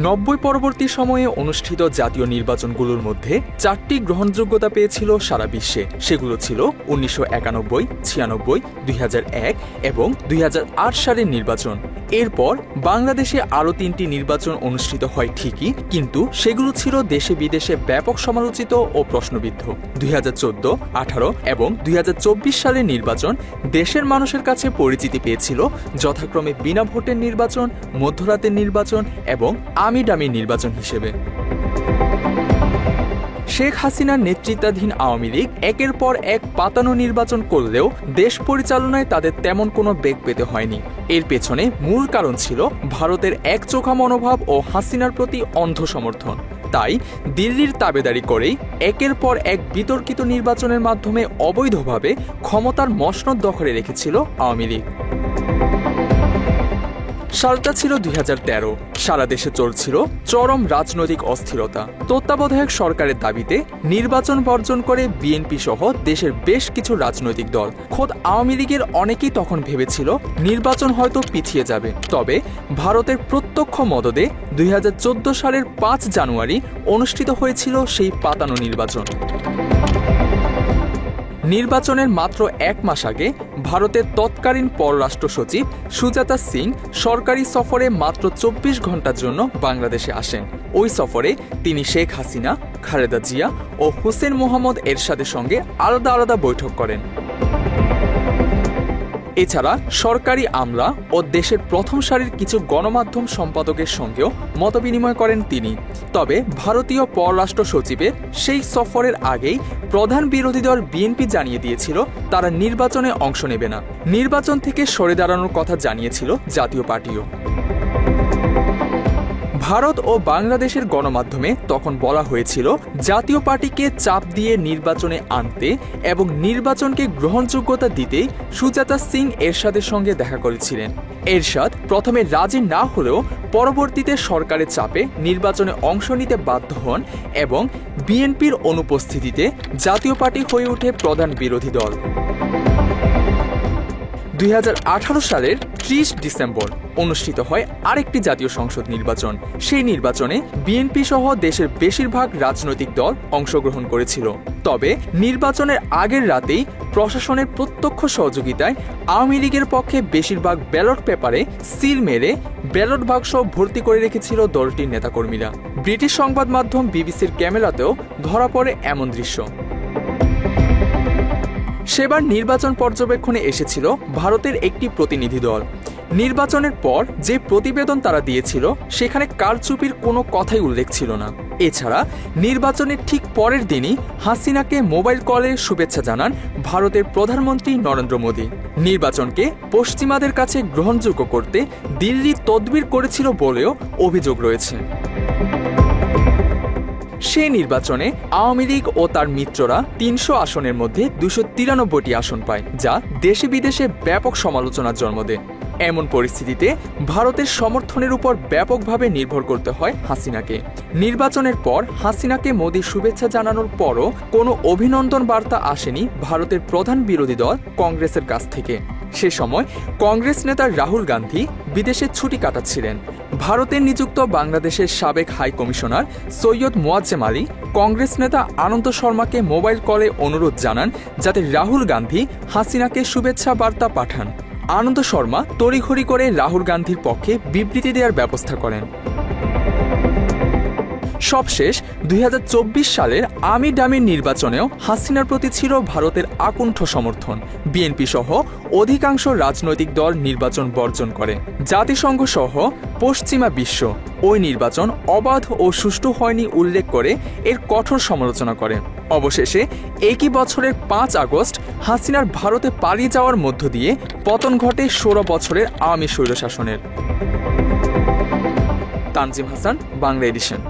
90 পরবর্তী সময়ে অনুষ্ঠিত জাতীয় নির্বাচনগুলোর মধ্যে 4টি গ্রহণযোগ্যতা পেয়েছিল সারা বিশ্বে। সেগুলো ছিল 1991, 96, 2001 এবং 2008 সালের নির্বাচন। এরপর বাংলাদেশে আরও 3টি নির্বাচন অনুষ্ঠিত হয় ঠিকই, কিন্তু সেগুলো ছিল দেশে বিদেশে ব্যাপক সমালোচিত ও প্রশ্নবিদ্ধ। 2014, 18 এবং 2024 সালের নির্বাচন দেশের মানুষের কাছে পরিচিতি পেয়েছিল যথাক্রমে বিনা ভোটের নির্বাচন, মধ্যরাতের নির্বাচন এবং আমি ডামি নির্বাচন হিসেবে। শেখ হাসিনার নেতৃত্বাধীন আওয়ামী লীগ একের পর এক পাতানো নির্বাচন করলেও দেশ পরিচালনায় তাদের তেমন কোনো বেগ পেতে হয়নি। এর পেছনে মূল কারণ ছিল ভারতের একচোখা মনোভাব ও হাসিনার প্রতি অন্ধ সমর্থন। তাই দিল্লির তাবেদারি করেই একের পর এক বিতর্কিত নির্বাচনের মাধ্যমে অবৈধভাবে ক্ষমতার মসনদ দখলে রেখেছিল আওয়ামী লীগ। সালটা ছিল 2013। সারা দেশে চলছিল চরম রাজনৈতিক অস্থিরতা। তত্ত্বাবধায়ক সরকারের দাবিতে নির্বাচন বর্জন করে বিএনপি সহ দেশের বেশ কিছু রাজনৈতিক দল, খোদ আওয়ামী লীগের অনেকেই তখন ভেবেছিল নির্বাচন হয়তো পিছিয়ে যাবে। তবে ভারতের প্রত্যক্ষ মদদে 2014 সালের 5 জানুয়ারি অনুষ্ঠিত হয়েছিল সেই পাতানো নির্বাচন। নির্বাচনের মাত্র 1 মাস আগে ভারতের তৎকালীন পররাষ্ট্র সচিব সুজাতা সিং সরকারি সফরে মাত্র 24 ঘন্টার জন্য বাংলাদেশে আসেন। ওই সফরে তিনি শেখ হাসিনা, খালেদা জিয়া ও হোসেন মোহাম্মদ এরশাদের সঙ্গে আলাদা আলাদা বৈঠক করেন। এছাড়া সরকারি আমলা ও দেশের প্রথম সারির কিছু গণমাধ্যম সম্পাদকের সঙ্গেও মতবিনিময় করেন তিনি। তবে ভারতীয় পররাষ্ট্র সচিবের সেই সফরের আগেই প্রধান বিরোধী দল বিএনপি জানিয়ে দিয়েছিল তারা নির্বাচনে অংশ নেবে না। নির্বাচন থেকে সরে দাঁড়ানোর কথা জানিয়েছিল জাতীয় পার্টিও। ভারত ও বাংলাদেশের গণমাধ্যমে তখন বলা হয়েছিল জাতীয় পার্টিকে চাপ দিয়ে নির্বাচনে আনতে এবং নির্বাচনকে গ্রহণযোগ্যতা দিতেই সুজাতা সিং এরশাদের সঙ্গে দেখা করেছিলেন। এরশাদ প্রথমে রাজি না হলেও পরবর্তীতে সরকারের চাপে নির্বাচনে অংশ নিতে বাধ্য হন এবং বিএনপির অনুপস্থিতিতে জাতীয় পার্টি হয়ে ওঠে প্রধান বিরোধী দল। 2018 সালের 30 ডিসেম্বর অনুষ্ঠিত হয় আরেকটি জাতীয় সংসদ নির্বাচন। সেই নির্বাচনে বিএনপি সহ দেশের বেশিরভাগ রাজনৈতিক দল অংশগ্রহণ করেছিল। তবে নির্বাচনের আগের রাতেই প্রশাসনের প্রত্যক্ষ সহযোগিতায় আওয়ামী লীগের পক্ষে বেশিরভাগ ব্যালট পেপারে সিল মেরে ব্যালট বাক্স ভর্তি করে রেখেছিল দলটির নেতাকর্মীরা। ব্রিটিশ সংবাদ মাধ্যম বিবিসির ক্যামেরাতেও ধরা পড়ে এমন দৃশ্য। সেবার নির্বাচন পর্যবেক্ষণে এসেছিল ভারতের একটি প্রতিনিধি দল। নির্বাচনের পর যে প্রতিবেদন তারা দিয়েছিল সেখানে কারচুপির কোনো কথাই উল্লেখ ছিল না। এছাড়া নির্বাচনের ঠিক পরের দিনই হাসিনাকে মোবাইল কলে শুভেচ্ছা জানান ভারতের প্রধানমন্ত্রী নরেন্দ্র মোদী। নির্বাচনকে পশ্চিমাদের কাছে গ্রহণযোগ্য করতে দিল্লি তদবির করেছিল বলেও অভিযোগ রয়েছে। সেই নির্বাচনে আওয়ামী লীগ ও তার মিত্ররা 300 আসনের মধ্যে 293টি আসন পায়, যা দেশে বিদেশে ব্যাপক সমালোচনার জন্ম দেয়। এমন পরিস্থিতিতে ভারতের সমর্থনের উপর ব্যাপকভাবে নির্ভর করতে হয় হাসিনাকে। নির্বাচনের পর হাসিনাকে মোদীর শুভেচ্ছা জানানোর পরও কোনো অভিনন্দন বার্তা আসেনি ভারতের প্রধান বিরোধী দল কংগ্রেসের কাছ থেকে। সে সময় কংগ্রেস নেতা রাহুল গান্ধী বিদেশে ছুটি কাটাচ্ছিলেন। ভারতের নিযুক্ত বাংলাদেশের সাবেক হাই কমিশনার সৈয়দ মোয়াজ্জেম আলী কংগ্রেস নেতা আনন্দ শর্মাকে মোবাইল কলে অনুরোধ জানান যাতে রাহুল গান্ধী হাসিনাকে শুভেচ্ছা বার্তা পাঠান। আনন্দ শর্মা তড়িঘড়ি করে রাহুল গান্ধীর পক্ষে বিবৃতি দেওয়ার ব্যবস্থা করেন। সবশেষ 2024 সালের আমি ডামির নির্বাচনেও হাসিনার প্রতি ছিল ভারতের আকুণ্ঠ সমর্থন। বিএনপি সহ অধিকাংশ রাজনৈতিক দল নির্বাচন বর্জন করে। জাতিসংঘ সহ পশ্চিমা বিশ্ব ওই নির্বাচন অবাধ ও সুষ্ঠু হয়নি উল্লেখ করে এর কঠোর সমালোচনা করে। অবশেষে একই বছরের 5 আগস্ট হাসিনার ভারতে পালিয়ে যাওয়ার মধ্য দিয়ে পতন ঘটে 16 বছরের আওয়ামী স্বৈরশাসনের। তানজিম হাসান, বাংলা এডিশন।